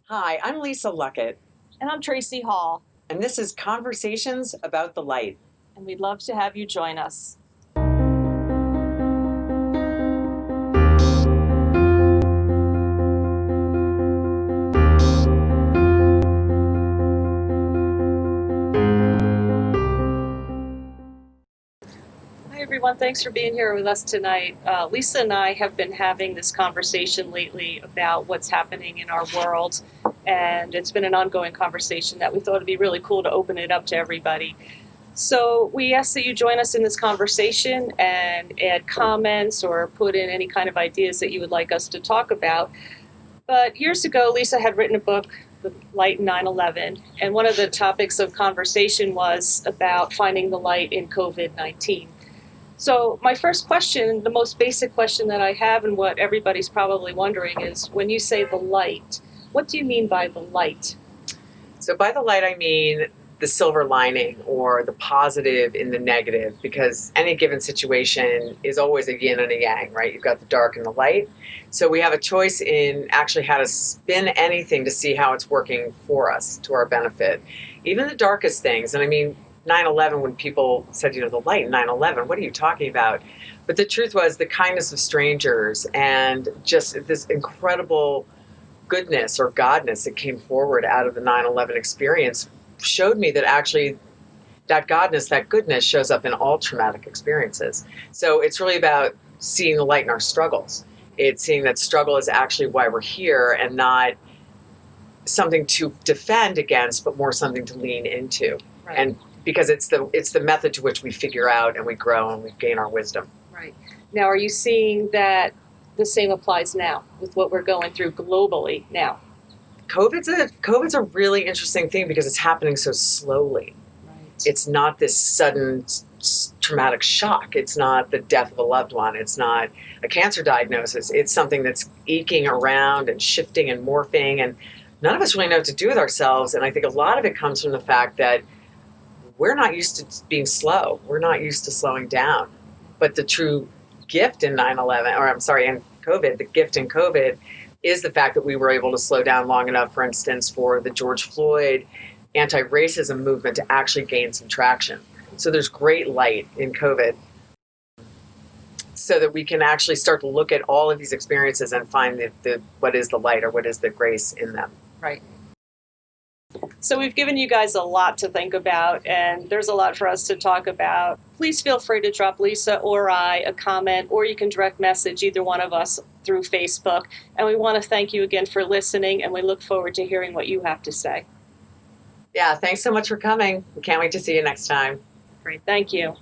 Hi, I'm Lisa Luckett, And I'm Tracy Hall, and this is Conversations About the Light. and we'd love to have you join us. Hi, everyone. Thanks for being here with us tonight. Lisa and I have been having this conversation lately about what's happening in our world, and it's been an ongoing conversation that we thought it'd be really cool to open it up to everybody. So we ask that you join us in this conversation and add comments or put in any kind of ideas that you would like us to talk about. But years ago, Lisa had written a book, The Light in 9/11, and one of the topics of conversation was about finding the light in COVID-19. So my first question, the most basic question that I have and what everybody's probably wondering is, when you say the light, what do you mean by the light? So, by the light, I mean the silver lining or the positive in the negative, because any given situation is always a yin and a yang, right? You've got the dark and the light. So, we have a choice in actually how to spin anything to see how it's working for us to our benefit. Even the darkest things. And I mean, 9/11, when people said, the light in 9/11, what are you talking about? But the truth was the kindness of strangers and just this incredible goodness or godness that came forward out of the 9/11 experience showed me that actually that godness, that goodness shows up in all traumatic experiences. So it's really about seeing the light in our struggles. It's seeing that struggle is actually why we're here and not something to defend against, but more something to lean into. Right. And because it's the method to which we figure out and we grow and we gain our wisdom. Right. Now, are you seeing that the same applies now with what we're going through globally now? COVID's a really interesting thing because it's happening so slowly. Right. It's not this sudden traumatic shock. It's not the death of a loved one. It's not a cancer diagnosis. It's something that's eking around and shifting and morphing, and none of us really know what to do with ourselves. And I think a lot of it comes from the fact that we're not used to being slow. We're not used to slowing down. But the true gift in 9/11, or I'm sorry, in COVID, the gift in COVID is the fact that we were able to slow down long enough, for instance, for the George Floyd anti-racism movement to actually gain some traction. So there's great light in COVID so that we can actually start to look at all of these experiences and find what is the light or what is the grace in them. Right. So we've given you guys a lot to think about, and there's a lot for us to talk about. Please feel free to drop Lisa or I a comment, or you can direct message either one of us through Facebook. And we want to thank you again for listening, and we look forward to hearing what you have to say. Yeah, thanks so much for coming. We can't wait to see you next time. Great. Thank you.